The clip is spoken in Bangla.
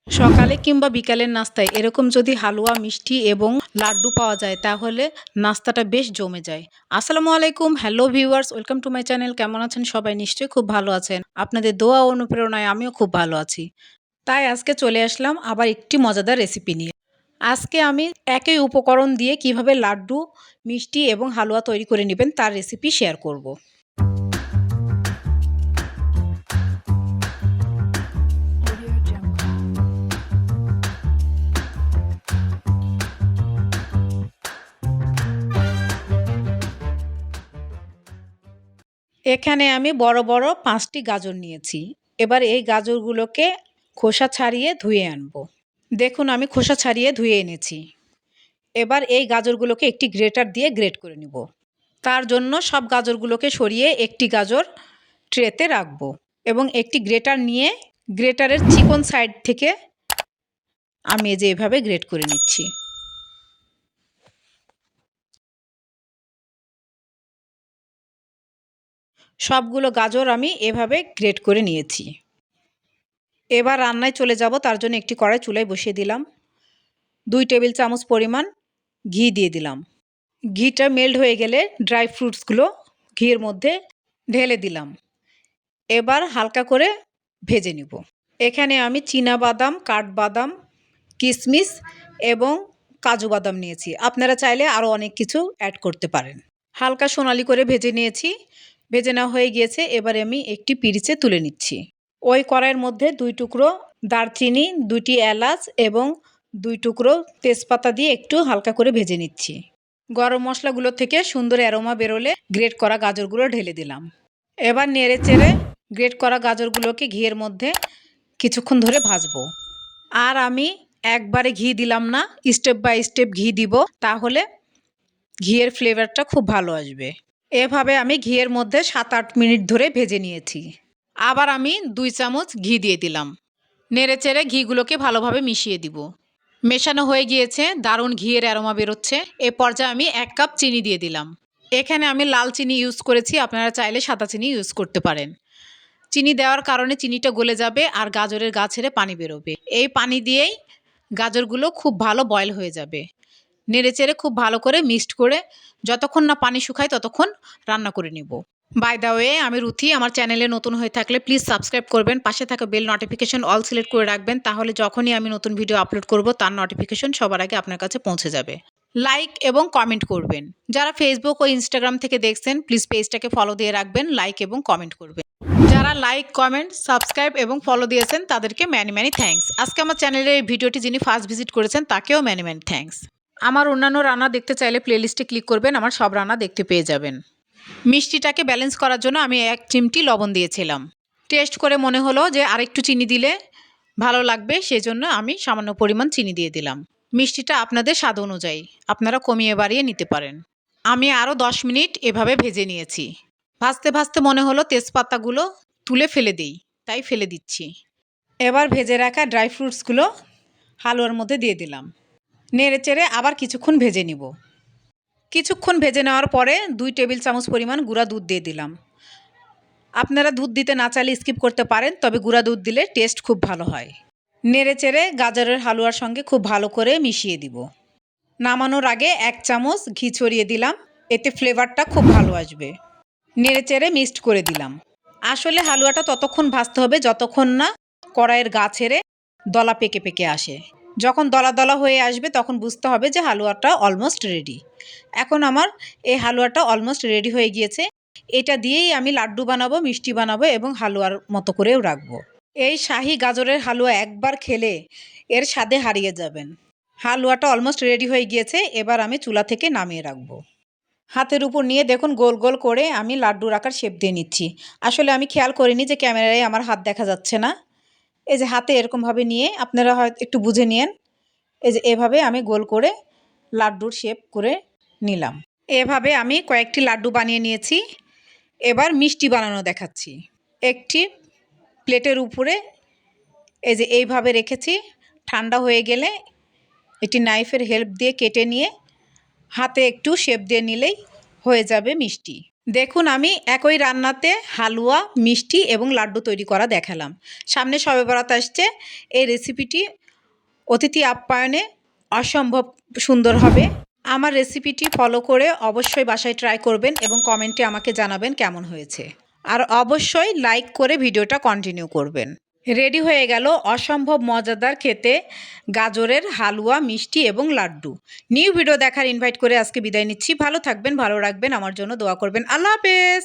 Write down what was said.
সকালে কিংবা বিকালের নাস্তায় এরকম যদি হালুয়া, মিষ্টি এবং লাড্ডু পাওয়া যায় তাহলে নাস্তাটা বেশ জমে যায়। আসসালামু আলাইকুম, hello viewers, welcome to my channel. কেমন আছেন সবাই? নিশ্চয়ই খুব ভালো আছেন। আপনাদের দোয়া ও অনুপ্রেরণায় আমিও খুব ভালো আছি। তাই আজকে চলে আসলাম আবার একটি মজাদার রেসিপি নিয়ে। আজকে আমি একই উপকরণ দিয়ে কিভাবে লাড্ডু, মিষ্টি এবং হালুয়া তৈরি করে নেবেন তার রেসিপি শেয়ার করব। এখানে আমি বড় বড় ৫টি গাজর নিয়েছি। এবার এই গাজরগুলোকে খোসা ছাড়িয়ে ধুয়ে আনবো। দেখুন আমি খোসা ছাড়িয়ে ধুয়ে এনেছি। এবার এই গাজরগুলোকে একটি গ্রেটার দিয়ে গ্রেট করে নিব। তার জন্য সব গাজরগুলোকে সরিয়ে একটি গাজর ট্রেতে রাখবো এবং একটি গ্রেটার নিয়ে গ্রেটারের চিকন সাইড থেকে আমি এই যে এভাবে গ্রেট করে নিচ্ছি। সবগুলো গাজর আমি এভাবে গ্রেট করে নিয়েছি। এবার রান্নায় চলে যাব। তার জন্য একটি কড়াই চুলায় বসিয়ে দিলাম। 2 টেবিল চামচ পরিমাণ ঘি দিয়ে দিলাম। ঘিটা মেল্ট হয়ে গেলে ড্রাই ফ্রুটসগুলো ঘিয়ের মধ্যে ঢেলে দিলাম। এবার হালকা করে ভেজে নিব। এখানে আমি চীনাবাদাম, কাঠবাদাম, কিশমিশ এবং কাজু বাদাম নিয়েছি। আপনারা চাইলে আরও অনেক কিছু অ্যাড করতে পারেন। হালকা সোনালি করে ভেজে নিয়েছি। ভেজে নেওয়া হয়ে গিয়েছে। এবার আমি একটি পিরিচে তুলে নিচ্ছি। ওই কড়াইয়ের মধ্যে 2 টুকরো দারচিনি, 2টি এলাচ এবং 2 টুকরো তেজপাতা দিয়ে একটু হালকা করে ভেজে নিচ্ছি। গরম মশলাগুলো থেকে সুন্দর অ্যারোমা বেরোলে গ্রেট করা গাজরগুলো ঢেলে দিলাম। এবার নেড়ে চেড়ে গ্রেট করা গাজরগুলোকে ঘিয়ের মধ্যে কিছুক্ষণ ধরে ভাজবো। আর আমি একবারে ঘি দিলাম না, স্টেপ বাই স্টেপ ঘি দিব, তাহলে ঘিয়ের ফ্লেভারটা খুব ভালো আসবে। এভাবে আমি ঘিয়ের মধ্যে 7-8 মিনিট ধরে ভেজে নিয়েছি। আবার আমি 2 চামচ ঘি দিয়ে দিলাম। নেড়ে চেড়ে ঘিগুলোকে ভালোভাবে মিশিয়ে দিব। মেশানো হয়ে গিয়েছে, দারুণ ঘিয়ের অ্যারোমা বেরোচ্ছে। এ পর্যায়ে আমি 1 কাপ চিনি দিয়ে দিলাম। এখানে আমি লাল চিনি ইউজ করেছি, আপনারা চাইলে সাদা চিনি ইউজ করতে পারেন। চিনি দেওয়ার কারণে চিনিটা গলে যাবে আর গাজরের গা ছেড়ে পানি বেরোবে। এই পানি দিয়েই গাজরগুলো খুব ভালো বয়েল হয়ে যাবে। নেড়েচেড়ে খুব ভালো করে মিক্সড করে যতক্ষণ না পানি শুকায় ততক্ষণ রান্না করে নেব। বাই দ্য ওয়ে, আমি রুথি। আমার চ্যানেলে নতুন হয়ে থাকলে প্লিজ সাবস্ক্রাইব করবেন। পাশে থাকা বেল নোটিফিকেশন অল সিলেক্ট করে রাখবেন, তাহলে যখনই আমি নতুন ভিডিও আপলোড করব তার নোটিফিকেশন সবার আগে আপনার কাছে পৌঁছে যাবে। লাইক এবং কমেন্ট করবেন। যারা ফেসবুক ও ইনস্টাগ্রাম থেকে দেখছেন প্লিজ পেজটাকে ফলো দিয়ে রাখবেন, লাইক এবং কমেন্ট করবেন। যারা লাইক, কমেন্ট, সাবস্ক্রাইব এবং ফলো দিয়েছেন তাদেরকে ম্যানি ম্যানি থ্যাঙ্কস। আজকে আমার চ্যানেলের এই ভিডিওটি যিনি ফার্স্ট ভিজিট করেছেন তাকেও ম্যানি ম্যানি থ্যাঙ্কস। আমার অন্যান্য রান্না দেখতে চাইলে প্লেলিস্টে ক্লিক করবেন, আমার সব রান্না দেখতে পেয়ে যাবেন। মিষ্টিটাকে ব্যালেন্স করার জন্য আমি 1 চিমটি লবণ দিয়েছিলাম। টেস্ট করে মনে হলো যে আরেকটু চিনি দিলে ভালো লাগবে, সেজন্য আমি সামান্য পরিমাণ চিনি দিয়ে দিলাম। মিষ্টিটা আপনাদের স্বাদ অনুযায়ী আপনারা কমিয়ে বাড়িয়ে নিতে পারেন। আমি আরও 10 মিনিট এভাবে ভেজে নিয়েছি। ভাজতে ভাজতে মনে হলো তেজপাতাগুলো তুলে ফেলে দিই, তাই ফেলে দিচ্ছি। এবার ভেজে রাখা ড্রাই ফ্রুটসগুলো হালুয়ার মধ্যে দিয়ে দিলাম। নেড়ে চেড়ে আবার কিছুক্ষণ ভেজে নিব। কিছুক্ষণ ভেজে নেওয়ার পরে 2 টেবিল চামচ পরিমাণ গুঁড়া দুধ দিয়ে দিলাম। আপনারা দুধ দিতে না চাইলে স্কিপ করতে পারেন, তবে গুঁড়া দুধ দিলে টেস্ট খুব ভালো হয়। নেড়ে চেড়ে গাজরের হালুয়ার সঙ্গে খুব ভালো করে মিশিয়ে দিব। নামানোর আগে 1 চামচ ঘি ছড়িয়ে দিলাম, এতে ফ্লেভারটা খুব ভালো আসবে। নেড়ে চেড়ে মিক্সড করে দিলাম। আসলে হালুয়াটা ততক্ষণ ভাজতে হবে যতক্ষণ না কড়াইয়ের গা ছেড়ে দলা পেকে পেকে আসে। যখন দলা দলা হয়ে আসবে তখন বুঝতে হবে যে হালুয়াটা অলমোস্ট রেডি। এখন আমার এই হালুয়াটা অলমোস্ট রেডি হয়ে গিয়েছে। এটা দিয়েই আমি লাড্ডু বানাবো, মিষ্টি বানাবো এবং হালুয়ার মতো করেও রাখবো। এই শাহি গাজরের হালুয়া একবার খেলে এর স্বাদে হারিয়ে যাবেন। হালুয়াটা অলমোস্ট রেডি হয়ে গিয়েছে। এবার আমি চুলা থেকে নামিয়ে রাখবো। হাতের উপর নিয়ে দেখুন গোল গোল করে আমি লাড্ডুর আকার শেপ দিয়ে নিচ্ছি। আসলে আমি খেয়াল করিনি যে ক্যামেরায় আমার হাত দেখা যাচ্ছে না। এই যে হাতে এরকমভাবে নিয়ে আপনারা হয়তো একটু বুঝে নিন। এই যে এভাবে আমি গোল করে লাড্ডুর শেপ করে নিলাম। এভাবে আমি কয়েকটি লাড্ডু বানিয়ে নিয়েছি। এবার মিষ্টি বানানো দেখাচ্ছি। একটি প্লেটের উপরে এই যে এইভাবে রেখেছি। ঠান্ডা হয়ে গেলে একটি নাইফের হেল্প দিয়ে কেটে নিয়ে হাতে একটু শেপ দিয়ে নিলেই হয়ে যাবে মিষ্টি। দেখুন আমি একই রান্নাতে হালুয়া, মিষ্টি এবং লাড্ডু তৈরি করা দেখালাম। সামনে শবে বরাত আসছে, এই রেসিপিটি অতিথি আপ্যায়নে অসম্ভব সুন্দর হবে। আমার রেসিপিটি ফলো করে অবশ্যই বাসায় ট্রাই করবেন এবং কমেন্টে আমাকে জানাবেন কেমন হয়েছে। আর অবশ্যই লাইক করে ভিডিওটা কন্টিনিউ করবেন। রেডি হয়ে গেল অসম্ভব মজাদার খেতে গাজরের হালুয়া, মিষ্টি এবং লাড্ডু। নিউ ভিডিও দেখার ইনভাইট করে আজকে বিদায় নিচ্ছি। ভালো থাকবেন, ভালো রাখবেন, আমার জন্য দোয়া করবেন। আল্লাহ হাফেজ।